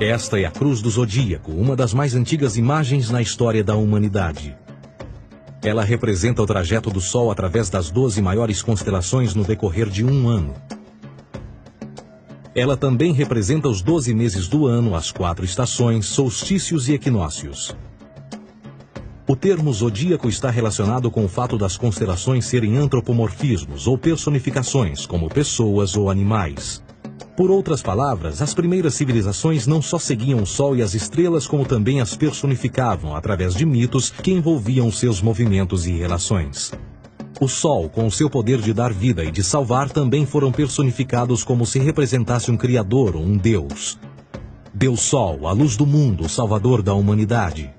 Esta é a Cruz do Zodíaco, uma das mais antigas imagens na história da humanidade. Ela representa o trajeto do Sol através das 12 maiores constelações no decorrer de um ano. Ela também representa os 12 meses do ano, as 4 estações, solstícios e equinócios. O termo zodíaco está relacionado com o fato das constelações serem antropomorfismos ou personificações, como pessoas ou animais. Por outras palavras, as primeiras civilizações não só seguiam o Sol e as estrelas, como também as personificavam através de mitos que envolviam seus movimentos e relações. O Sol, com o seu poder de dar vida e de salvar, também foram personificados como se representasse um Criador ou um Deus. Deus Sol, a luz do mundo, o Salvador da humanidade.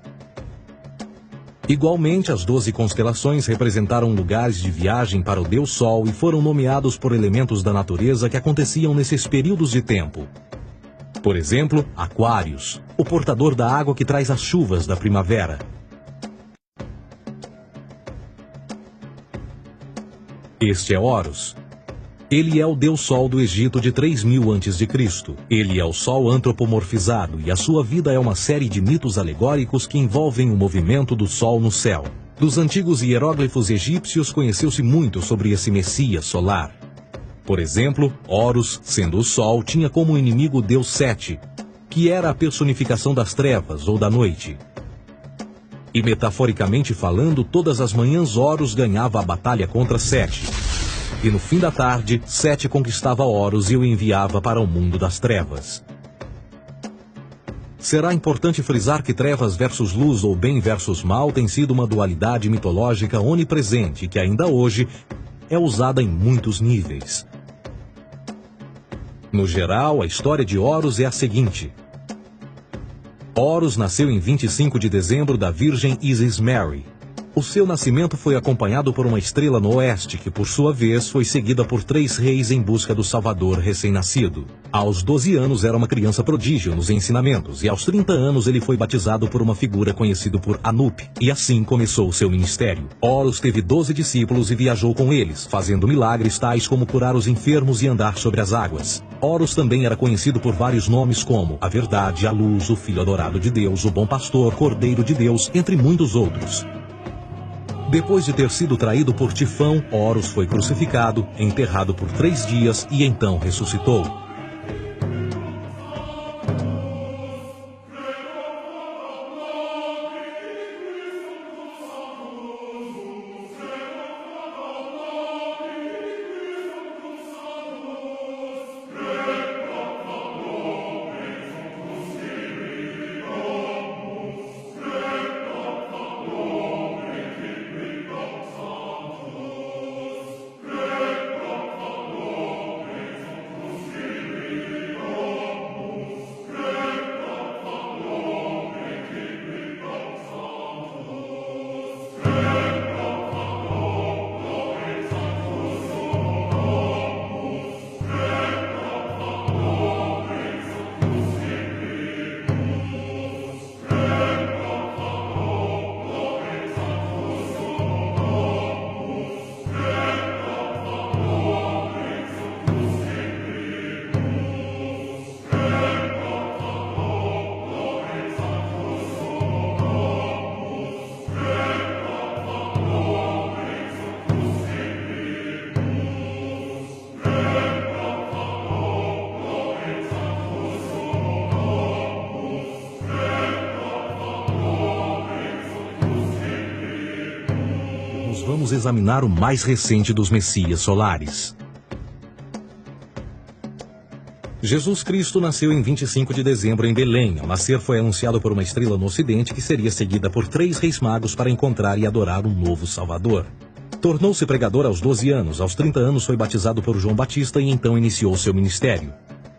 Igualmente, as 12 constelações representaram lugares de viagem para o Deus Sol e foram nomeados por elementos da natureza que aconteciam nesses períodos de tempo. Por exemplo, Aquários, o portador da água que traz as chuvas da primavera. Este é Horus. Ele é o Deus Sol do Egito de 3000 a.C. Ele é o Sol antropomorfizado e a sua vida é uma série de mitos alegóricos que envolvem o movimento do Sol no céu. Dos antigos hieróglifos egípcios conheceu-se muito sobre esse Messias solar. Por exemplo, Horus, sendo o Sol, tinha como inimigo o Deus Sete, que era a personificação das trevas ou da noite. E metaforicamente falando, todas as manhãs Horus ganhava a batalha contra Sete. E no fim da tarde, Sete conquistava Horus e o enviava para o mundo das trevas. Será importante frisar que trevas versus luz ou bem versus mal tem sido uma dualidade mitológica onipresente que ainda hoje é usada em muitos níveis. No geral, a história de Horus é a seguinte. Horus nasceu em 25 de dezembro da Virgem Isis Mary. O seu nascimento foi acompanhado por uma estrela no oeste, que por sua vez foi seguida por 3 reis em busca do Salvador recém-nascido. Aos 12 anos era uma criança prodígio nos ensinamentos, e aos 30 anos ele foi batizado por uma figura conhecida por Anup, e assim começou o seu ministério. Horus teve 12 discípulos e viajou com eles, fazendo milagres tais como curar os enfermos e andar sobre as águas. Horus também era conhecido por vários nomes como a Verdade, a Luz, o Filho Adorado de Deus, o Bom Pastor, Cordeiro de Deus, entre muitos outros. Depois de ter sido traído por Tifão, Horus foi crucificado, enterrado por 3 dias e então ressuscitou. Vamos examinar o mais recente dos Messias solares. Jesus Cristo nasceu em 25 de dezembro em Belém. Ao nascer foi anunciado por uma estrela no ocidente que seria seguida por 3 reis magos para encontrar e adorar um novo Salvador. Tornou-se pregador aos 12 anos, aos 30 anos foi batizado por João Batista e então iniciou seu ministério.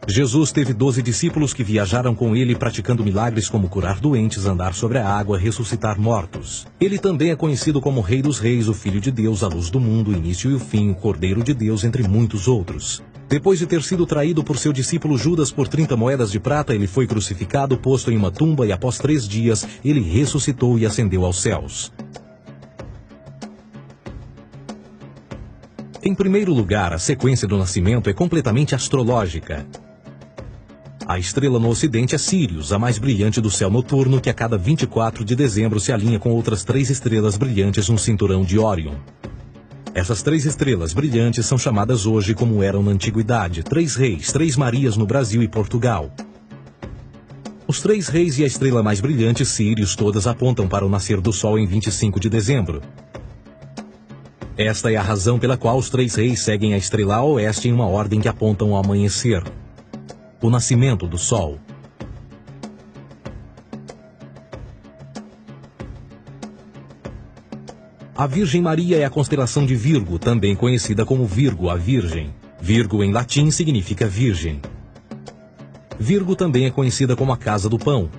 Jesus teve 12 discípulos que viajaram com ele praticando milagres como curar doentes, andar sobre a água, ressuscitar mortos. Ele também é conhecido como Rei dos Reis, o Filho de Deus, a luz do mundo, o início e o fim, o Cordeiro de Deus, entre muitos outros. Depois de ter sido traído por seu discípulo Judas por 30 moedas de prata, ele foi crucificado, posto em uma tumba e após 3 dias ele ressuscitou e ascendeu aos céus. Em primeiro lugar, a sequência do nascimento é completamente astrológica. A estrela no ocidente é Sírius, a mais brilhante do céu noturno, que a cada 24 de dezembro se alinha com outras 3 estrelas brilhantes no cinturão de Órion. Essas 3 estrelas brilhantes são chamadas hoje, como eram na antiguidade, 3 reis, 3 Marias no Brasil e Portugal. Os 3 reis e a estrela mais brilhante, Sírius, todas apontam para o nascer do Sol em 25 de dezembro. Esta é a razão pela qual os 3 reis seguem a estrela a oeste em uma ordem que apontam ao amanhecer. O nascimento do Sol. A Virgem Maria é a constelação de Virgo, também conhecida como Virgo, a Virgem. Virgo em latim significa virgem. Virgo também é conhecida como a casa do pão.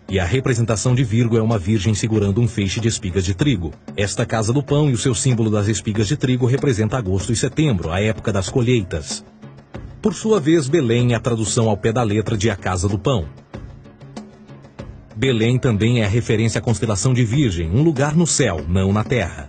E a representação de Virgo é uma virgem segurando um feixe de espigas de trigo. Esta casa do pão e o seu símbolo das espigas de trigo representa agosto e setembro, a época das colheitas. Por sua vez, Belém é a tradução ao pé da letra de a casa do pão. Belém também é a referência à constelação de Virgem, um lugar no céu, não na terra.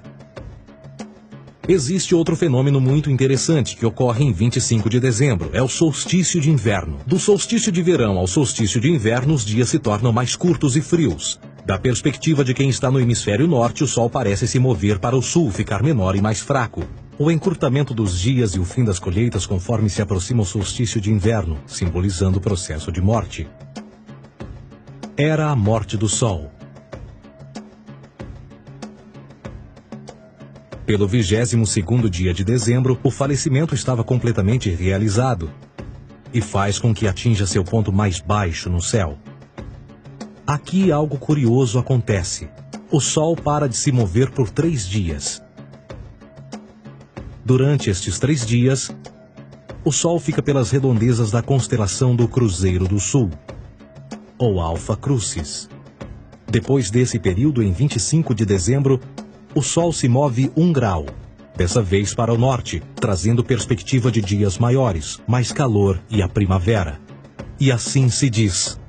Existe outro fenômeno muito interessante que ocorre em 25 de dezembro, é o solstício de inverno. Do solstício de verão ao solstício de inverno, os dias se tornam mais curtos e frios. Da perspectiva de quem está no hemisfério norte, o Sol parece se mover para o sul, ficar menor e mais fraco. O encurtamento dos dias e o fim das colheitas conforme se aproxima o solstício de inverno, simbolizando o processo de morte. Era a morte do Sol. Pelo 22º dia de dezembro, o falecimento estava completamente realizado e faz com que atinja seu ponto mais baixo no céu. Aqui algo curioso acontece. O Sol para de se mover por 3 dias. Durante estes 3 dias, o Sol fica pelas redondezas da constelação do Cruzeiro do Sul, ou Alfa Crucis. Depois desse período, em 25 de dezembro, o Sol se move 1 grau, dessa vez para o norte, trazendo perspectiva de dias maiores, mais calor e a primavera. E assim se diz: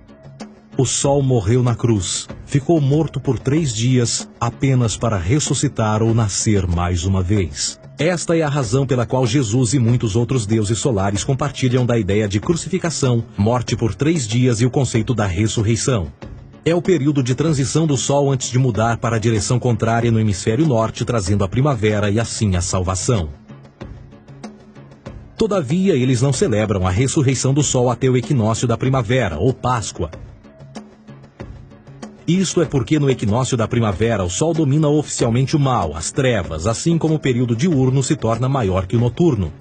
o Sol morreu na cruz, ficou morto por 3 dias, apenas para ressuscitar ou nascer mais uma vez. Esta é a razão pela qual Jesus e muitos outros deuses solares compartilham da ideia de crucificação, morte por 3 dias e o conceito da ressurreição. É o período de transição do Sol antes de mudar para a direção contrária no hemisfério norte, trazendo a primavera e assim a salvação. Todavia, eles não celebram a ressurreição do Sol até o equinócio da primavera, ou Páscoa. Isto é porque no equinócio da primavera o Sol domina oficialmente o mal, as trevas, assim como o período diurno se torna maior que o noturno.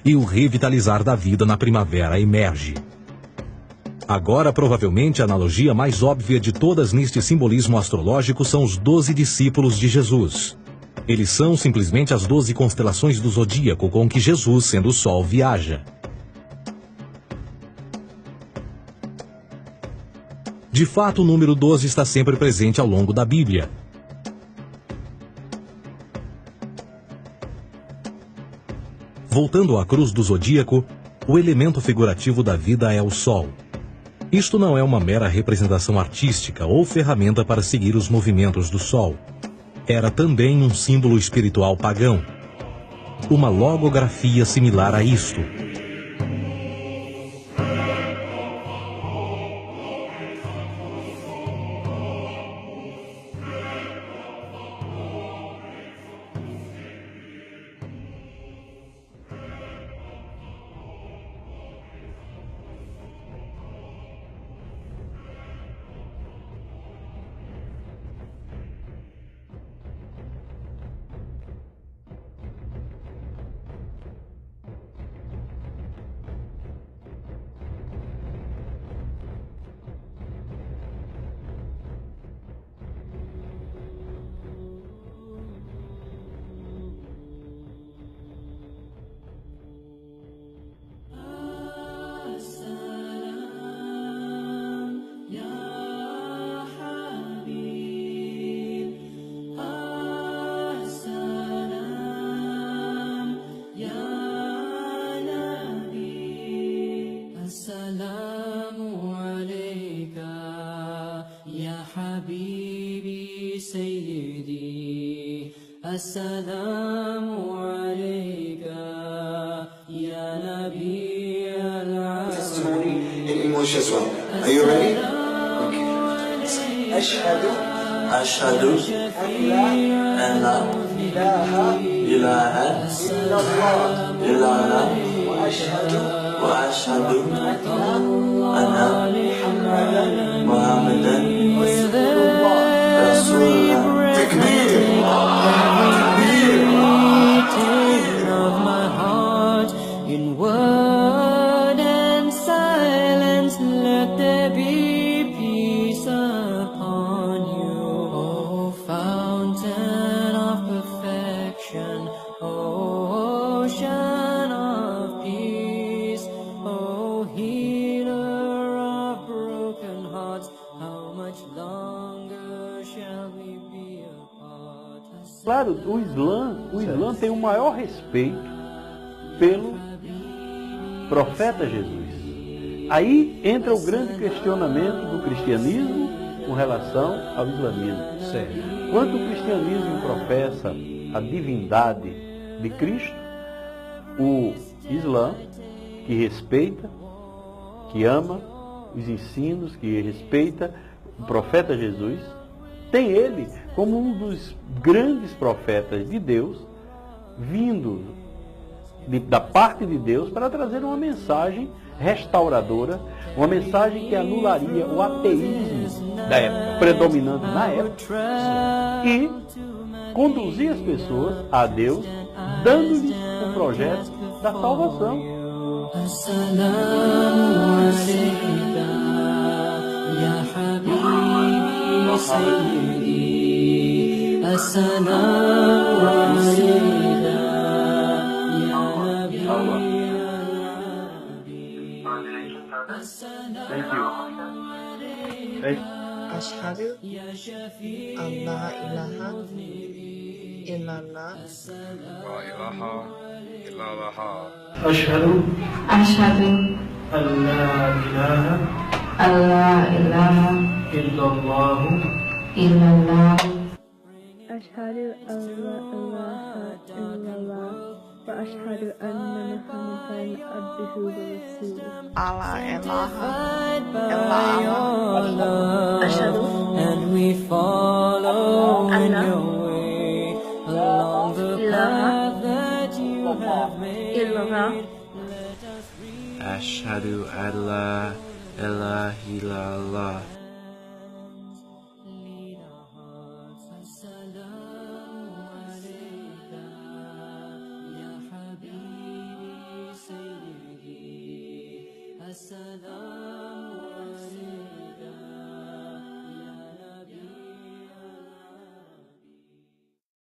E o revitalizar da vida na primavera emerge. Agora, provavelmente, a analogia mais óbvia de todas neste simbolismo astrológico são os 12 discípulos de Jesus. Eles são simplesmente as 12 constelações do zodíaco com que Jesus, sendo o Sol, viaja. De fato, o número 12 está sempre presente ao longo da Bíblia. Voltando à cruz do zodíaco, o elemento figurativo da vida é o Sol. Isto não é uma mera representação artística ou ferramenta para seguir os movimentos do Sol. Era também um símbolo espiritual pagão. Uma logografia similar a isto. السلام عليك يا نبي العالمين. English as well. Are you ready? Okay. أشهد أن لا إله إلا الله وأشهد أن محمدا رسول الله. Of my heart, in word and silence, let there be peace upon you. O fountain of perfection, O ocean of peace, O healer of broken hearts, how much longer shall we be apart? Claro, o Islã tem o maior respeito pelo profeta Jesus. Aí entra o grande questionamento do cristianismo com relação ao islamismo. Quanto o cristianismo professa a divindade de Cristo, o Islã, que respeita, que ama os ensinos, que respeita o profeta Jesus, tem ele como um dos grandes profetas de Deus, vindo da parte de Deus para trazer uma mensagem restauradora, uma mensagem que anularia o ateísmo da época, predominante na época, e conduzir as pessoas a Deus, dando-lhes o projeto da salvação. Thank you. Ashhadu an la ilaha illallah. Ashhadu أشهد an la ilaha أن لا إله illallah إلا الله أشهد أن لا إله إلا الله وأشهد أن محمدا عبده ورسوله. Allah ilaha Ashhadu, and we follow in your way along the path that you have made. Ashhadu an la ilaha illallah. Lead our hearts. Assalamu alayka, ya habibi, sayyidi. Assalamu